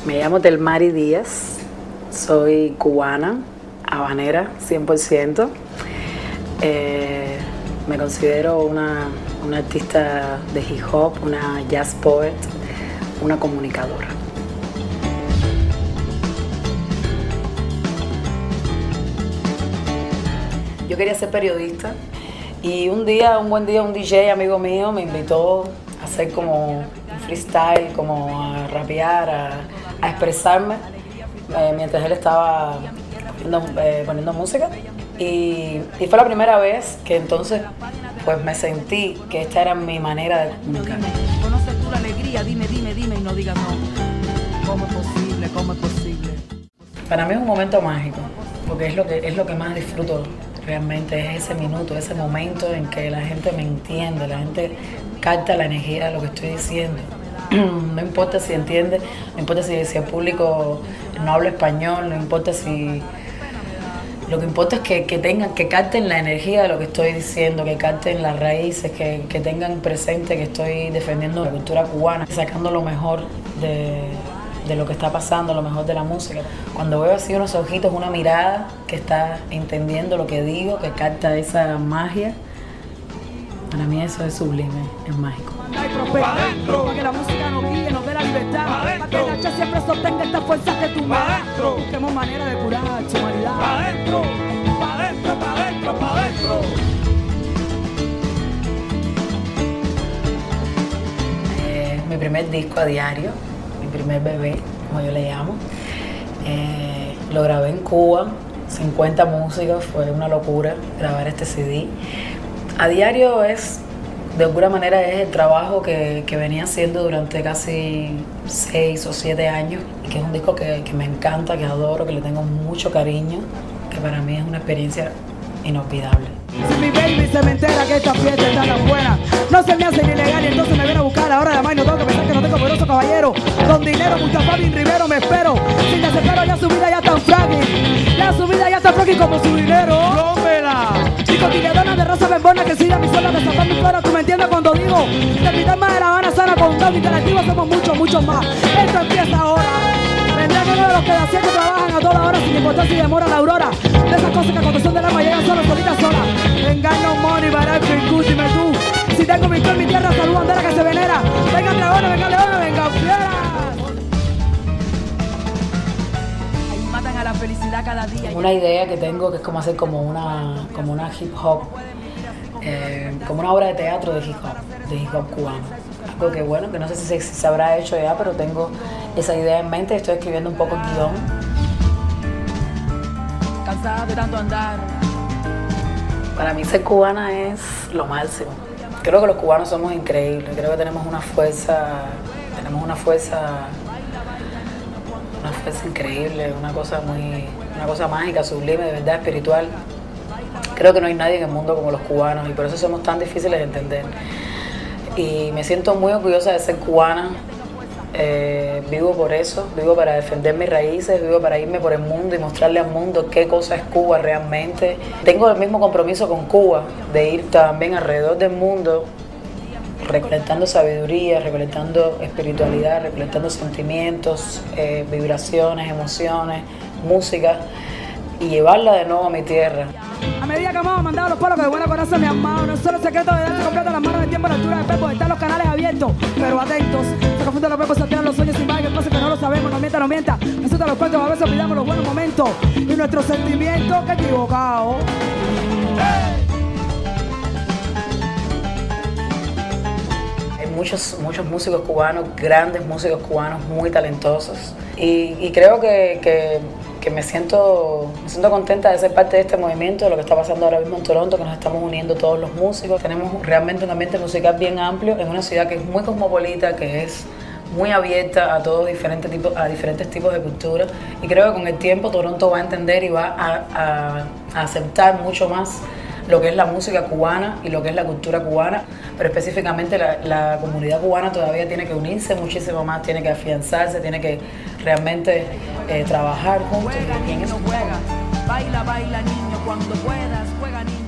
Me llamo Delmari Díaz, soy cubana, habanera 100%. Me considero una artista de hip hop, una jazz poet, una comunicadora. Yo quería ser periodista y un buen día, un DJ amigo mío me invitó a hacer como un freestyle, como a rapear, a expresarme mientras él estaba poniendo música. Y fue la primera vez que entonces pues me sentí que esta era mi manera de comunicar. Conoces tú la alegría, dime y no digas no. ¿Cómo es posible? ¿Cómo es posible? Para mí es un momento mágico, porque es lo que más disfruto realmente, es ese minuto, ese momento en que la gente me entiende, la gente capta la energía de lo que estoy diciendo. No importa si entiende, no importa si el público no habla español, no importa si... Lo que importa es que capten la energía de lo que estoy diciendo, que capten las raíces, que tengan presente que estoy defendiendo la cultura cubana, sacando lo mejor de lo que está pasando, lo mejor de la música. Cuando veo así unos ojitos, una mirada que está entendiendo lo que digo, que capta esa magia, para mí eso es sublime, es mágico. Para que la música nos guíe, nos dé la libertad, para que el hacha siempre sostenga esta fuerza que tú me das. Busquemos manera de curar su humanidad. Pa' dentro, pa' dentro, pa' dentro, pa' dentro. Mi primer disco a diario, mi primer bebé, como yo le llamo. Lo grabé en Cuba, 50 músicos, fue una locura grabar este CD. A diario de alguna manera es el trabajo que venía haciendo durante casi 6 o 7 años y que es un disco que me encanta, que adoro, que le tengo mucho cariño, que para mí es una experiencia inolvidable. Si mi baby se me entera que esta fiesta está tan buena, no se me hace ni ilegal y entonces me viene a buscar a la hora de la mañana. No tengo que pensar que no tengo poderoso caballero. Con dinero, Mustafa Bin Rivero me espero. Si desespero ya su vida ya tan frágil, ya su vida ya tan frágil como su dinero. ¡Rómpela! Y con tiradona de raza bembona que siga mi sola de zapar mi flora. Tú me entiendes cuando digo terminar más de La Habana sana con un down interactivo. Somos mucho más. Esto empieza ahora. Vendrán uno de los que de asiento trabajan a toda hora sin importar si demora la aurora. De esas cosas que cuando son del alma llegan solo, solita sola. Vengan no money, barato, dime tú. Si tengo victoria en mi tierra, salud bandera que se venera. Vengan dragones, vengan leones, vengan fieras. Ahí matan a la felicidad cada día. Una idea que tengo que es como hacer como una hip hop, como una obra de teatro de hip hop cubano. Algo que bueno, que no sé si se habrá hecho ya, pero tengo esa idea en mente, estoy escribiendo un poco el guión. Cansada de tanto andar. Para mí ser cubana es lo máximo. Creo que los cubanos somos increíbles, creo que tenemos una fuerza increíble, una cosa mágica, sublime, de verdad, espiritual. Creo que no hay nadie en el mundo como los cubanos y por eso somos tan difíciles de entender. Y me siento muy orgullosa de ser cubana. Vivo por eso, vivo para defender mis raíces, vivo para irme por el mundo y mostrarle al mundo qué cosa es Cuba realmente. Tengo el mismo compromiso con Cuba, de ir también alrededor del mundo, recolectando sabiduría, recolectando espiritualidad, recolectando sentimientos, vibraciones, emociones, música, y llevarla de nuevo a mi tierra. A medida que vamos a mandar los pueblos que de buena corazón me han amado, no es solo el secreto de darse completo las manos de tiempo a la altura del pepo, están los canales abiertos, pero atentos. Se confunden los pepos, se tiran los sueños sin vaga, que pasa que no lo sabemos, no mienta. Me asustan los cuentos, a veces olvidamos los buenos momentos y nuestros sentimientos, que equivocado. Hay muchos músicos cubanos, grandes músicos cubanos, muy talentosos, y creo que me siento contenta de ser parte de este movimiento, de lo que está pasando ahora mismo en Toronto, que nos estamos uniendo todos los músicos. Tenemos realmente un ambiente musical bien amplio en una ciudad que es muy cosmopolita, que es muy abierta a todos diferentes tipos de cultura, y creo que con el tiempo Toronto va a entender y va a aceptar mucho más lo que es la música cubana y lo que es la cultura cubana, pero específicamente la comunidad cubana todavía tiene que unirse muchísimo más, tiene que afianzarse, tiene que realmente trabajar juntos. Juega, niño, juega. Baila, niño, cuando puedas, juega, niño.